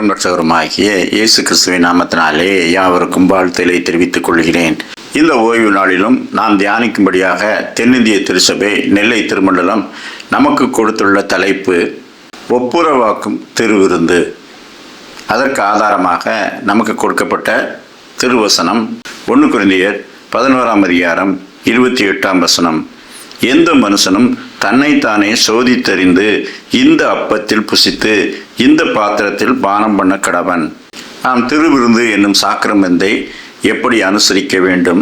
ஆண்டவரும் இரட்சகருமாகிய இயேசு கிறிஸ்துவின் நாமத்தினாலே யாவருக்கும் வாழ்த்துக்களை தெரிவித்துக் கொள்கிறேன். இந்த ஓய்வு நாளிலும் நாம் தியானிக்கும்படியாக தென்னிந்திய திருச்சபை நெல்லை திருமண்டலம் நமக்கு கொடுத்துள்ள தலைப்பு ஒப்புரவாக்கும் திருவிருந்து. அதற்கு ஆதாரமாக நமக்கு கொடுக்கப்பட்ட திருவசனம் 1 கொரிந்தியர் 11:28. எந்த மனுஷனும் தன்னைத்தானே சோதித்தறிந்து இந்த அப்பத்தில் புசித்து இந்த பாத்திரத்தில் பானம் பண்ண கடவன். நாம் திருவிருந்து என்னும் சாக்கிரமத்தை எப்படி அனுசரிக்க வேண்டும்,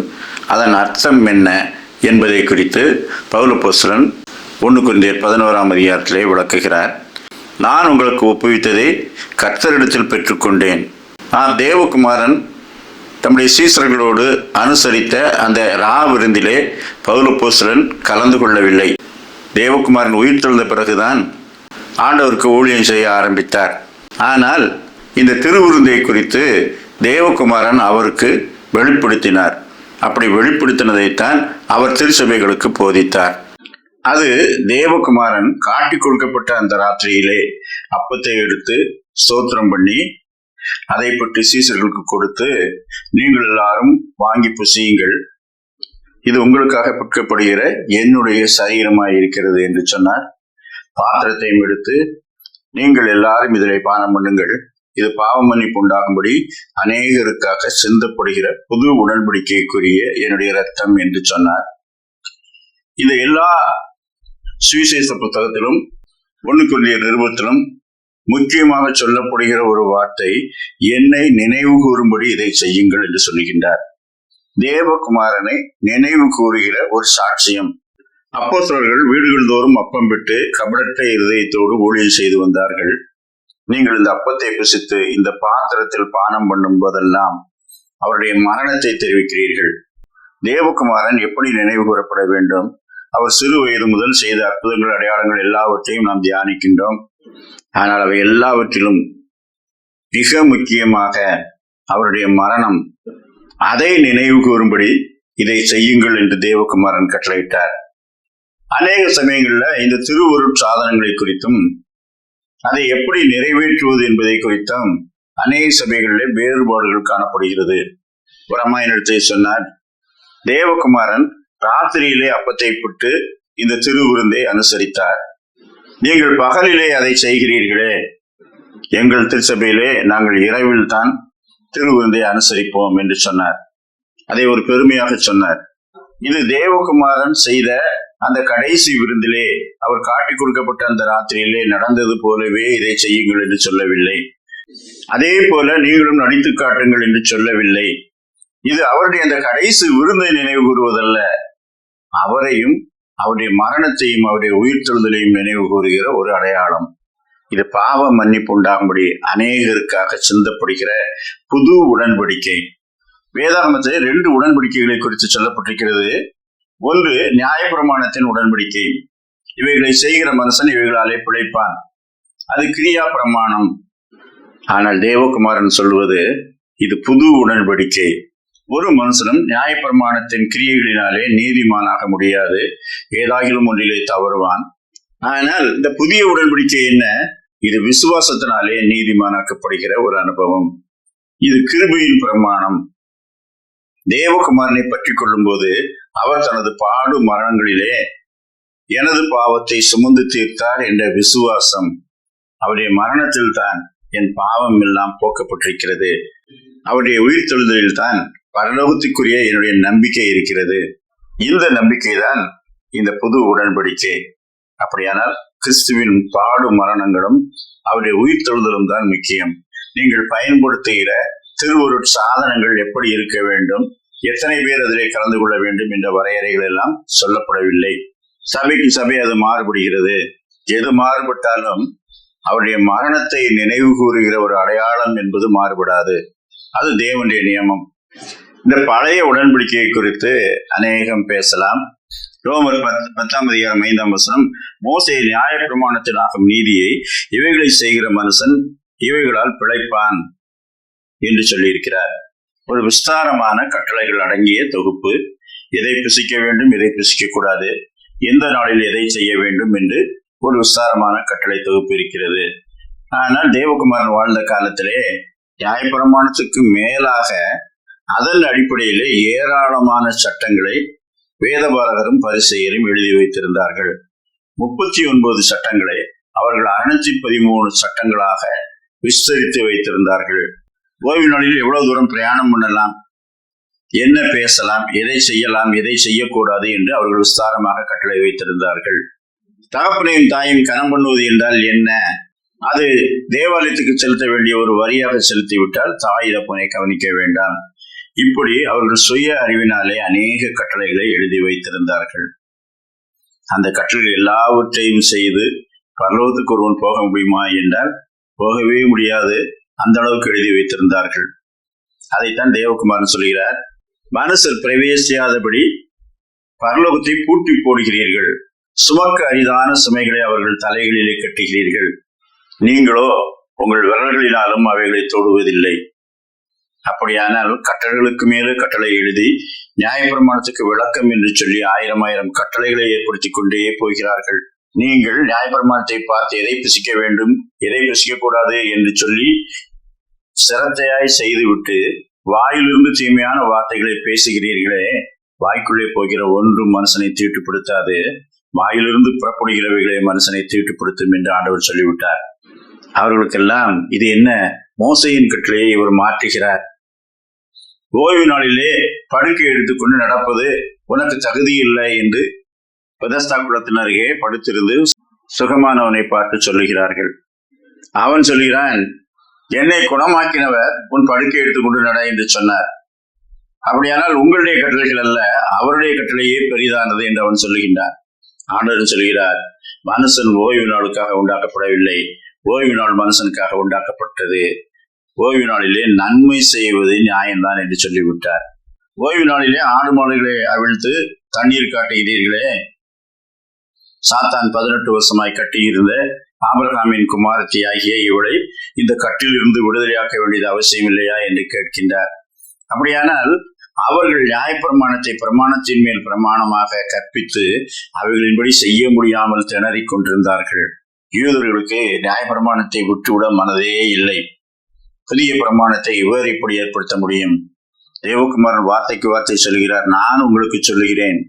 அதன் அர்த்தம் என்ன என்பதை குறித்து பவுல் அப்போஸ்தலன் 1 கொரிந்தியர் 11 விளக்குகிறார். நான் உங்களுக்கு ஒப்புவித்ததை கர்த்தரிடத்தில் பெற்றுக்கொண்டேன். நான் தேவகுமாரன் தம்முடைய சீசர்களோடு அனுசரித்த அந்த விருந்திலே பவுல் அப்போஸ்தலன் கலந்து கொள்ளவில்லை. தேவகுமாரன் உயிர்த்தெழுந்த பிறகுதான் ஆண்டவருக்கு ஊழியம் செய்ய ஆரம்பித்தார். ஆனால் இந்த திருவிருந்தை குறித்து தேவகுமாரன் அவருக்கு வெளிப்படுத்தினார். அப்படி வெளிப்படுத்தினதைத்தான் அவர் திருச்சபைகளுக்கு போதித்தார். அது தேவகுமாரன் காட்டி கொடுக்கப்பட்ட அந்த ராத்திரியிலே அப்பத்தை எடுத்து ஸ்தோத்திரம் பண்ணி அதை பற்றி சீசர்களுக்கு கொடுத்து, நீங்கள் எல்லாரும் வாங்கி புசியுங்கள், இது உங்களுக்காக பிற்கப்படுகிற என்னுடைய சரீரமாய் இருக்கிறது என்று சொன்னார். பாத்திரத்தையும் எடுத்து, நீங்கள் எல்லாரும் இதிலே பானம் பண்ணுங்கள், இது பாவ மன்னிப்பு உண்டாகும்படி அநேகருக்காக சிந்தப்படுகிற புது உடன்படிக்கைக்குரிய என்னுடைய இரத்தம் என்று சொன்னார். இந்த எல்லா சுவிசேஷ புத்தகத்திலும் 1 கொரிந்தியர் நிருபத்திலும் முக்கியமாக சொல்லப்படுகிற ஒரு வார்த்தை, என்னை நினைவு கூறும்படி இதை செய்யுங்கள் என்று சொல்லுகின்றார். தேவகுமாரனை நினைவு கூறுகிற ஒரு சாட்சியம். அப்போஸ்தலர்கள் வீடுகள் தோறும் அப்பம் விட்டு கபடற்ற இருதயத்தோடு ஊழியம் செய்து வந்தார்கள். நீங்கள் இந்த அப்பத்தை புசித்து இந்த பாத்திரத்தில் பானம் பண்ணும் போதெல்லாம் அவருடைய மரணத்தை தெரிவிக்கிறீர்கள். தேவகுமாரன் எப்படி நினைவு கூறப்பட வேண்டும்? அவர் சிறு வயது முதல் செய்த அற்புதங்கள், அடையாளங்கள் எல்லாவற்றையும் நாம் தியானிக்கின்றோம். ஆனால் அவை எல்லாவற்றிலும் மிக முக்கியமாக அவருடைய மரணம், அதை நினைவு கூறும்படி இதை செய்யுங்கள் என்று தேவகுமாரன் கட்டளையிட்டார். அநேக சமயங்கள்ல இந்த திருவருட் சாதனங்களை குறித்தும் அதை எப்படி நிறைவேற்றுவது என்பதை குறித்தும் அநேக சபைகளில் வேறுபாடுகள் காணப்படுகிறது. பிரமாயணத்தை சொன்னார், தேவகுமாரன் ராத்திரியிலே அப்பத்தை பிட்டு இந்த திருவிருந்தை அனுசரித்தார். நீங்கள் பகலிலே அதை செய்கிறீர்களே, எங்கள் திருச்சபையிலே நாங்கள் இரவில் தான் திருவிருந்தை அனுசரிப்போம் என்று சொன்னார். அதை ஒரு பெருமையாக சொன்னார். இது தேவகுமாரன் செய்த அந்த கடைசி விருந்திலே அவர் காட்டி கொடுக்கப்பட்ட அந்த ராத்திரியிலே நடந்தது போலவே இதை செய்யுங்கள் என்று சொல்லவில்லை. அதே போல நீங்களும் நடித்து காட்டுங்கள் என்று சொல்லவில்லை. இது அவருடைய அந்த கடைசி விருந்தை நினைவு கூறுவதல்ல, அவரையும் அவருடைய மரணத்தையும் அவருடைய உயிர்த்தெழுதலையும் நினைவு கூறுகிற ஒரு அடையாளம். இது பாவ மன்னிப்பு உண்டாகும்படி அநேகருக்காக சிந்தப்படுகிற புது உடன்படிக்கை. வேதாகமத்தில் 2 உடன்படிக்கைகளை குறித்து சொல்லப்பட்டிருக்கிறது. ஒன்று நியாயப்பிரமாணத்தின் உடன்படிக்கை. இவைகளை செய்கிற மனுஷன் இவைகளாலே பிழைப்பான். அது கிரியா பிரமாணம். ஆனால் தேவகுமாரன் சொல்வது இது புது உடன்படிக்கை. ஒரு மனுஷனும் நியாயப்பிரமாணத்தின் கிரியைகளினாலே நீதிமானாக முடியாது, ஏதாகிலும் ஒன்றிலே தவறுவான். ஆனால் இந்த புதிய உடன்படிக்கை என்ன? இது விசுவாசத்தினாலே நீதிமானாக்கப்படுகிற ஒரு அனுபவம். இது கிருபையின் பிரமாணம். தேவகுமாரனை பற்றி கொள்ளும் போது அவர் தனது பாடு மரணங்களிலே எனது பாவத்தை சுமந்து தீர்த்தார் என்ற விசுவாசம், அவருடைய மரணத்தில் தான் என் பாவம் எல்லாம் போக்கப்பட்டிருக்கிறது, அவருடைய உயிர்த்தெழுதலில் தான் பரலோகத்துக்குரிய என்னுடைய நம்பிக்கை இருக்கிறது. இந்த நம்பிக்கை தான் இந்த புது உடன்படிக்கை. அப்படியானால் கிறிஸ்துவின் பாடு மரணங்களும் அவருடைய உயிர்த்தெழுதலும் தான் முக்கியம். நீங்கள் பயன்படுத்துகிற திருவருட் சாதனங்கள் எப்படி இருக்க வேண்டும், எத்தனை பேர் அதிலே கலந்து கொள்ள வேண்டும் என்ற வரையறைகள் எல்லாம் சொல்லப்படவில்லை. சபைக்கு சபை அது மாறுபடுகிறது. எது மாறுபட்டாலும் அவருடைய மரணத்தை நினைவு கூறுகிற ஒரு அடையாளம் என்பது மாறுபடாது. அது தேவனுடைய நியமம். இந்த பழைய உடன்படிக்கையை குறித்து அநேகம் பேசலாம். ரோமர் 10:5 மோசே நியாயப்பிரமாணத்தினாகும் நீதியை இவைகளை செய்கிற மனுஷன் இவைகளால் பிழைப்பான் என்று சொல்லியிருக்கிறார். ஒரு விஸ்தாரமான கட்டளைகள் அடங்கிய தொகுப்பு. எதை புசிக்க வேண்டும், எதை புசிக்க கூடாது, எந்த நாளில் எதை செய்ய வேண்டும் என்று ஒரு விஸ்தாரமான கட்டளை தொகுப்பு இருக்கிறது. ஆனால் தேவகுமாரன் வாழ்ந்த காலத்திலே நியாயப்பிரமாணத்துக்கு மேலாக அதன் அடிப்படையிலே ஏராளமான சட்டங்களை வேதபாரகரும் பரிசேயரும் எழுதி வைத்திருந்தார்கள். 39 சட்டங்களை அவர்கள் 613 சட்டங்களாக விஸ்தரித்து வைத்திருந்தார்கள். ஓய்வு நாளில் எவ்வளவு தூரம் பிரயாணம் பண்ணலாம், என்ன பேசலாம், எதை செய்யலாம், எதை செய்யக்கூடாது என்று அவர்கள் விஸ்தாரமாக கட்டளை வைத்திருந்தார்கள். தகப்பனையும் தாயும் கனம் பண்ணுவது என்றால் என்ன? அது தேவாலயத்துக்கு செலுத்த வேண்டிய ஒரு வரியாக செலுத்திவிட்டால் தாய் தகப்பனை கவனிக்க வேண்டாம். இப்படி அவர்கள் சுய அறிவினாலே அநேக கட்டளைகளை எழுதி வைத்திருந்தார்கள். அந்த கட்டளைகள் எல்லாவற்றையும் செய்து பரலோகத்துக்கு ஒருவன் போக முடியுமா என்றால் போகவே முடியாது. அந்த அளவுக்கு எழுதி வைத்திருந்தார்கள். அதைத்தான் தேவகுமாரன் சொல்கிறார், மனுஷர் பிரவேசியாதபடி பரலோகத்தை பூட்டி போடுகிறீர்கள், சுமக்க அரிதான சுமைகளை அவர்கள் தலைகளிலே கட்டுகிறீர்கள், நீங்களோ உங்கள் விரல்களினாலும் அவைகளை தொடுவதில்லை. அப்படியானால் கட்டளைகளுக்கு மேலே கட்டளை எழுதி நியாயப்பிரமாணத்துக்கு விளக்கம் என்று சொல்லி 1000 கட்டளைகளை ஏற்படுத்தி கொண்டே போகிறார்கள். நீங்கள் நியாயப்பிரமாணத்தை பார்த்து எதை புசிக்க வேண்டும், எதை புசிக்க கூடாது என்று சொல்லி சிரத்தையாய் செய்துவிட்டு வாயிலிருந்து தீமையான வார்த்தைகளை பேசுகிறீர்களே, வாய்க்குள்ளே போகிற ஒன்றும் மனுஷனை தீட்டுப்படுத்தாது, வாயிலிருந்து புறப்படுகிறவைகளே மனுஷனை தீட்டுப்படுத்தும் என்று ஆண்டவர் சொல்லிவிட்டார். அவர்களுக்கெல்லாம் இது என்ன, மோசையின் கட்டளையை இவர் மாற்றுகிறார். ஓய்வு நாளிலே படுக்கை எடுத்துக்கொண்டு நடப்பது உனக்கு தகுதி இல்லை என்று பெதஸ்தா குளத்தின் அருகே படுத்திருந்து சுகமானவனை பார்த்து சொல்லுகிறார்கள். அவன் சொல்கிறான், என்னை குணமாக்கினவர் உன் படுக்கை எடுத்துக்கொண்டு நட என்று சொன்னார். அப்படியானால் உங்களுடைய கட்டளைகள் அல்ல, அவருடைய கட்டளையே பெரிதானது என்று அவன் சொல்லுகின்றான். ஆண்டவர் சொல்கிறார், மனுஷன் ஓய்வு நாளுக்காக உண்டாக்கப்படவில்லை, ஓய்வு நாள் மனுஷனுக்காக உண்டாக்கப்பட்டது. ஓய்வு நாளிலே நன்மை செய்வது நியாயம்தான் என்று சொல்லிவிட்டார். ஓய்வு நாளிலே ஆடு மாடுகளை அவிழ்த்து தண்ணீர் காட்டுகிறீர்களே, சாத்தான் 18 வருஷமாய் கட்டியிருந்த ஆபிரகாமின் குமாரத்தி ஆகிய இவளை இந்த கட்டில் இருந்து விடுதலையாக்க வேண்டியது அவசியம் இல்லையா என்று கேட்கின்றார். அப்படியானால் அவர்கள் நியாயப்பிரமாணத்தை பிரமாணத்தின் மேல் பிரமாணமாக கற்பித்து அவைகளின்படி செய்ய முடியாமல் திணறிக் கொண்டிருந்தார்கள். யூதர்களுக்கு நியாயப்பிரமாணத்தை விட்டுவிட மனதே இல்லை. புதிய பிரமாணத்தை இவர் இப்படி ஏற்படுத்த முடியும்? தேவகுமாரன் வார்த்தைக்கு வார்த்தை சொல்கிறார், நான் உங்களுக்கு சொல்லுகிறேன்,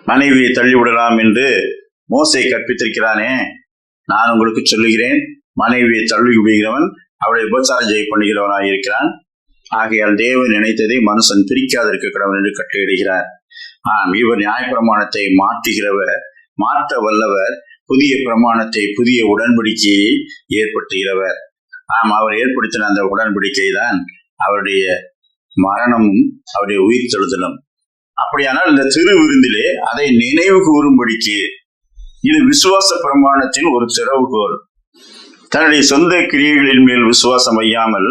மனைவியை தள்ளிவிடலாம் என்று மோசே கற்பித்திருக்கிறானே, நான் உங்களுக்கு சொல்லுகிறேன், மனைவியை தள்ளி விடுகிறவன் அவளை உபசாரம் செய்ய பண்ணுகிறவனாக இருக்கிறான். ஆகையால் தேவன் நினைத்ததை மனுஷன் பிரிக்காதிருக்க கடவுள் என்று கட்டளையிடுகிறார். இவர் நியாயப்பிரமாணத்தை மாற்றுகிறவர், மாற்ற வல்லவர், புதிய பிரமாணத்தை, புதிய உடன்படிக்கையை ஏற்படுத்துகிறவர். அவர் ஏற்படுத்தின அந்த உடன்படிக்கை தான் அவருடைய மரணமும் அவருடைய உயிர் தெழுதலும். அப்படியானால் இந்த திரு விருந்திலே அதை நினைவு கூறும்படிக்கு இது விசுவாச பிரமாணத்தின் ஒரு திறவுகோல். தன்னுடைய சொந்த கிரியைகளின் மேல் விசுவாசம் வையாமல்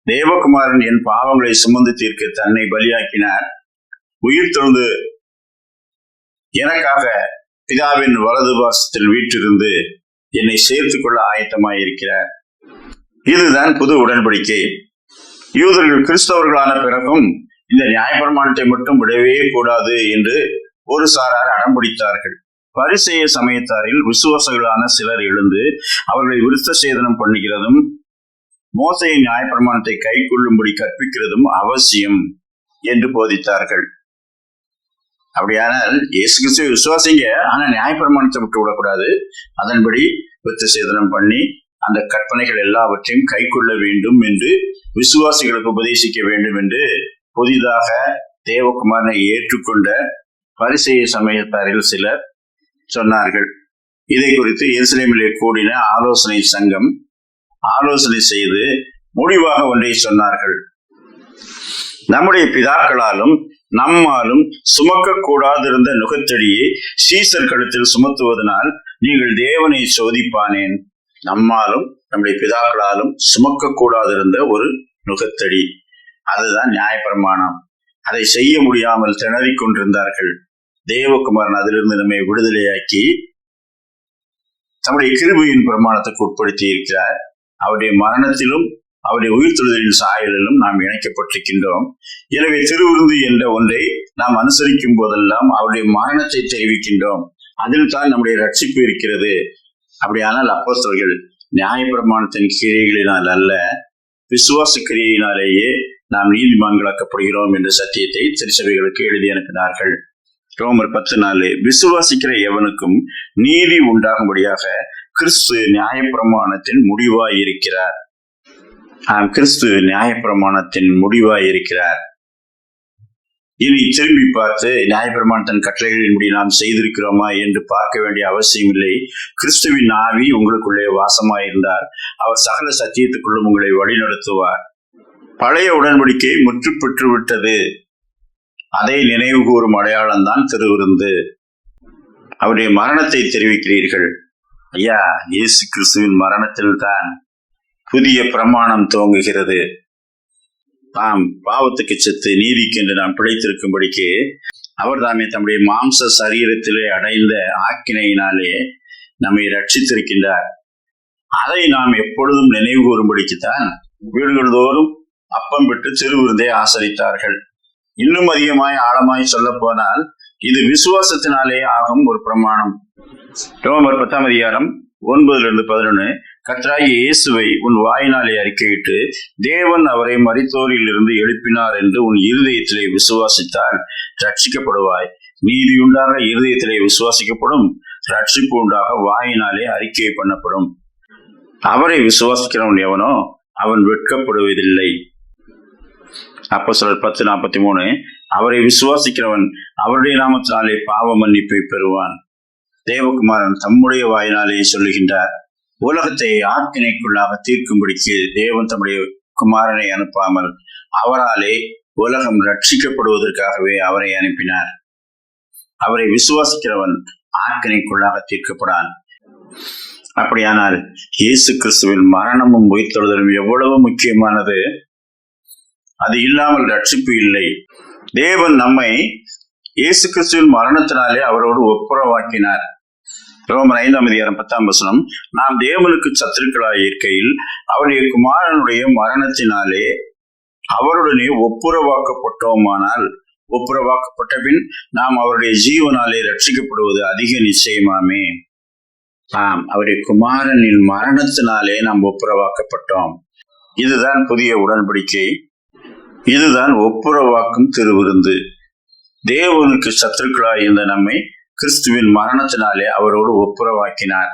தேவகுமாரன் என் பாவங்களை சுமந்து தீர்க்க தன்னை பலியாக்கினார், உயிர் தெழுந்து எனக்காக பிதாவின் வலது பாசத்தில் வீற்றிருந்து என்னை சேர்த்துக் கொள்ள ஆயத்தமாயிருக்கிறார். இதுதான் புது உடன்படிக்கை. யூதர்கள் கிறிஸ்தவர்களான பிறகும் இந்த நியாயப்பிரமாணத்தை மட்டும் விடவே கூடாது என்று ஒரு சாரார் அடம்பிடித்தார்கள். பரிசேய சமயத்தாரில் விசுவாசிகளான சிலர் எழுந்து அவர்களை விருத்த சேதனம் பண்ணுகிறதும் மோசையின் நியாயப்பிரமாணத்தை கை கொள்ளும்படி கற்பிக்கிறதும் அவசியம் என்று போதித்தார்கள். அப்படியானால் இயேசு கிறிஸ்துவை விசுவாசிங்க, ஆனா நியாயப்பிரமாணத்தை விட்டு விடக்கூடாது, அதன்படி விருத்த சேதனம் பண்ணி அந்த கற்பனைகள் எல்லாவற்றையும் கை கொள்ள வேண்டும் என்று விசுவாசிகளுக்கு உபதேசிக்க வேண்டும் என்று புதிதாக தேவகுமாரனை ஏற்றுக்கொண்ட பரிசேய சமயத்தாரில் சிலர் சொன்னார்கள். இதை குறித்து எருசலேமிலே கூடின ஆலோசனை சங்கம் ஆலோசனை செய்து முடிவாக ஒன்றை சொன்னார்கள். நம்முடைய பிதாக்களாலும் நம்மாலும் சுமக்க கூடாதிருந்த நுகத்தடியை சீசர் கழுத்தில் சுமத்துவதனால் நீங்கள் தேவனை சோதிப்பானேன். நம்மாலும் நம்முடைய பிதாக்களாலும் சுமக்க கூடாதிருந்த ஒரு நுகத்தடி, அதுதான் நியாயப்பிரமாணம். அதை செய்ய முடியாமல் திணறிக் கொண்டிருந்தார்கள். தேவகுமாரன் அதிலிருந்து நம்மை விடுதலையாக்கி நம்முடைய கிருபையின் பிரமாணத்துக்கு உட்படுத்தி இருக்கிறார். அவருடைய மரணத்திலும் அவருடைய உயிர்த்தெழுதலின் சாயலிலும் நாம் இணைக்கப்பட்டிருக்கின்றோம். எனவே திருவிருந்து என்ற ஒன்றை நாம் அனுசரிக்கும் போதெல்லாம் அவருடைய மரணத்தை தெரிவிக்கின்றோம். அதில் தான் நம்முடைய ரட்சிப்பு இருக்கிறது. அப்படியானால் அப்போஸ்தலர்கள் நியாயப்பிரமாணத்தின் கிரியைகளினால் அல்ல, விசுவாச கிரியையினாலேயே நாம் நீதிமான்களாக்கப்படுகிறோம் என்ற சத்தியத்தை திருச்சபைகளுக்கு எழுதி அனுப்பினார்கள். ரோமர் 10:4 விசுவாசிக்கிற எவனுக்கும் நீதி உண்டாகும்படியாக கிறிஸ்து நியாயப்பிரமாணத்தின் முடிவாய் இருக்கிறார். கிறிஸ்து நியாயப்பிரமாணத்தின் முடிவாய் இருக்கிறார். இனி திரும்பி பார்த்து நியாயப்பிரமாணத்தின் கட்டளைகளின்படி நாம் செய்திருக்கிறோமா என்று பார்க்க வேண்டிய அவசியம் இல்லை. கிறிஸ்துவின் ஆவி உங்களுக்குள்ளே வாசமாயிருந்தார் அவர் சகல சத்தியத்துக்குள்ளும் உங்களை வழிநடத்துவார். பழைய உடன்படிக்கை முற்று பெற்று விட்டது. அதை நினைவு கூறும் அடையாளம் தான் திருவிருந்து. அவருடைய மரணத்தை தெரிவிக்கிறீர்கள். ஐயா, இயேசு கிறிஸ்துவின் மரணத்தில் தான் புதிய பிரமாணம் துவங்குகிறது. தாம் பாவத்துக்கு செத்து நீதிக்கென்று நாம் பிழைத்திருக்கும்படிக்கு அவர் தாமே தம்முடைய மாம்ச சரீரத்திலே அடைந்த ஆக்கினையினாலே நம்மை ரட்சித்திருக்கின்றார். அதை நாம் எப்பொழுதும் நினைவு கூறும்படிக்குத்தான் வீடுகள் தோறும் அப்பம் பெற்று திருவிருந்தை ஆசரித்தார்கள். இன்னும் அதிகமாய் ஆழமாய் சொல்ல போனால் இது விசுவாசத்தினாலே ஆகும் ஒரு பிரமாணம். ரோமர் 10:9-11 கர்த்தராகிய இயேசுவை உன் வாயினாலே அறிக்கையிட்டு தேவன் அவரை மரித்தோரில் இருந்து எழுப்பினார் என்று உன் இருதயத்திலே விசுவாசித்தால் ரட்சிக்கப்படுவாய். நீதி உண்டாக இருதயத்திலே விசுவாசிக்கப்படும், ரட்சிப்பு உண்டாக வாயினாலே அறிக்கை பண்ணப்படும். அவரை விசுவாசிக்கிறவன் எவனோ அவன் வெட்கப்படுவதில்லை. அப்போஸ்தலர் 10:43 அவரை விசுவாசிக்கிறவன் அவருடைய நாமத்தினாலே பாவ மன்னிப்பை பெறுவான். தேவகுமாரன் தம்முடைய வாயினாலே சொல்லுகின்றார், உலகத்தை ஆக்கினைக்குள்ளாக தீர்க்கும்படிக்கு தேவன் தம்முடைய குமாரனை அனுப்பாமல் அவராலே உலகம் ரட்சிக்கப்படுவதற்காகவே அவரை அனுப்பினார். அவரை விசுவாசிக்கிறவன் ஆக்கினைக்குள்ளாக தீர்க்கப்படான். அப்படியானால் இயேசு கிறிஸ்துவின் மரணமும் உயிர்த்தெழுதலும் எவ்வளவு முக்கியமானது. அது இல்லாமல் ரட்சிப்பு இல்லை. தேவன் நம்மை இயேசு கிறிஸ்துவின் மரணத்தினாலே அவரோடு ஒப்புரவாக்கினார். ரோமர் 5:10 நாம் தேவனுக்கு சத்துருக்களாய் இருக்கையில் அவருடைய குமாரனுடைய மரணத்தினாலே அவருடனே ஒப்புரவாக்கப்பட்டோமானால் ஒப்புரவாக்கப்பட்ட பின் நாம் அவருடைய ஜீவனாலே ரட்சிக்கப்படுவது அதிக நிச்சயமாமே. அவருடைய குமாரனின் மரணத்தினாலே நாம் ஒப்புரவாக்கப்பட்டோம். இதுதான் புதிய உடன்படிக்கை. இதுதான் ஒப்புரவாக்கும் திருவிருந்து. தேவனுக்கு சத்துருக்களாய் இருந்த நம்மை கிறிஸ்துவின் மரணத்தினாலே அவரோடு ஒப்புரவாக்கினார்.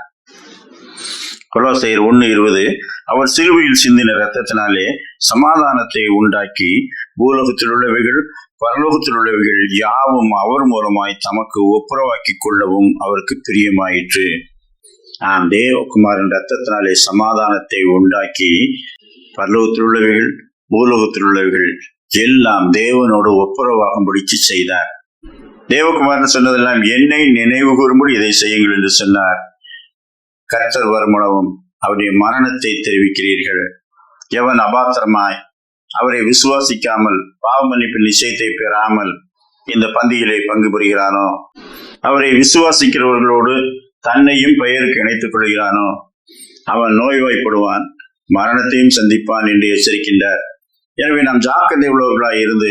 கொலோசையர் 1:20 அவர் சிலுவையில் சிந்தின இரத்தத்தினாலே சமாதானத்தை உண்டாக்கி பூலோகத்தில் உள்ளவைகள் பரலோகத்தில் உள்ளவைகள் யாவும் அவர் மூலமாய் தமக்கு ஒப்புரவாக்கி கொள்ளவும் அவருக்கு பிரியமாயிற்று. தேவகுமாரன் இரத்தத்தினாலே சமாதானத்தை உண்டாக்கி பரலோகத்தில் உள்ளவைகள் பூலோகத்தில் உள்ளவைகள் எல்லாம் தேவனோடு ஒப்புரவாகும்படிக்கு செய்தார். தேவகுமாரன் சொன்னதெல்லாம் என்னை நினைவு கூறும்படி இதை செய்யுங்கள் என்று சொன்னார். கர்த்தர் வருமுனவும் அவருடைய மரணத்தை தெரிவிக்கிறீர்கள். எவன் அபாத்திரமாய் அவரை விசுவாசிக்காமல் பாவ மன்னிப்பின் நிச்சயத்தை பெறாமல் இந்த பந்தியிலே பங்கு பெறுகிறானோ, அவரை விசுவாசிக்கிறவர்களோடு தன்னையும் பெயருக்கு இணைத்துக் கொள்கிறானோ அவன் நோய்வாய்ப்படுவான், மரணத்தையும் சந்திப்பான் என்று எச்சரிக்கின்றார். எனவே நாம் ஜாக்கிரதை உள்ளவர்களாய் இருந்து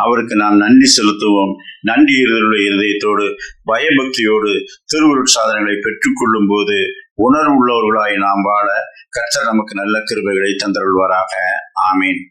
அவருக்கு நாம் நன்றி செலுத்துவோம். நன்றி இருதயத்தோடு பயபக்தியோடு திருவருட்சாதனங்களை பெற்றுக்கொள்ளும் போது உணர்வுள்ளவர்களாய் நாம் வாழ கர்த்தர் நமக்கு நல்ல கிருபைகளை தந்தருள்வாராக. ஆமீன்.